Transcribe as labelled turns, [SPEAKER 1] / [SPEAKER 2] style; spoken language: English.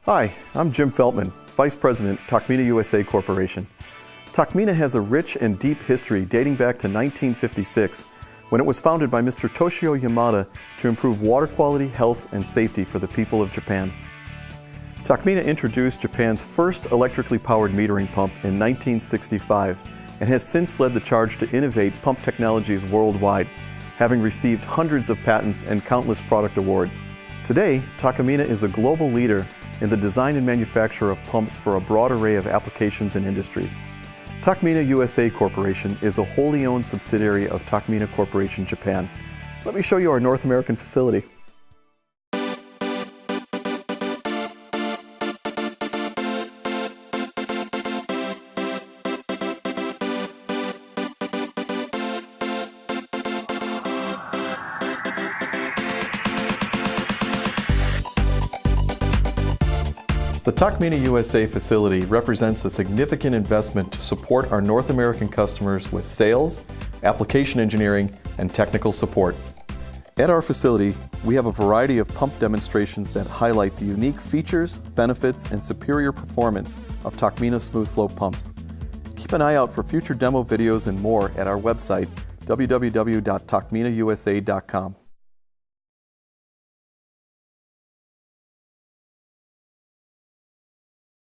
[SPEAKER 1] Hi, I'm Jim Feltman, Vice President, Tacmina USA Corporation. Tacmina has a rich and deep history dating back to 1956, when it was founded by Mr. Toshio Yamada to improve water quality, health, and safety for the people of Japan. Tacmina introduced Japan's first electrically powered metering pump in 1965 and has since led the charge to innovate pump technologies worldwide, having received hundreds of patents and countless product awards. Today, Tacmina is a global leader in the design and manufacture of pumps for a broad array of applications and industries. Tacmina USA Corporation is a wholly owned subsidiary of Tacmina Corporation Japan. Let me show you our North American facility. The Tacmina USA facility represents a significant investment to support our North American customers with sales, application engineering, and technical support. At our facility, we have a variety of pump demonstrations that highlight the unique features, benefits, and superior performance of Tacmina Smooth Flow pumps. Keep an eye out for future demo videos and more at our website, www.tacminausa.com.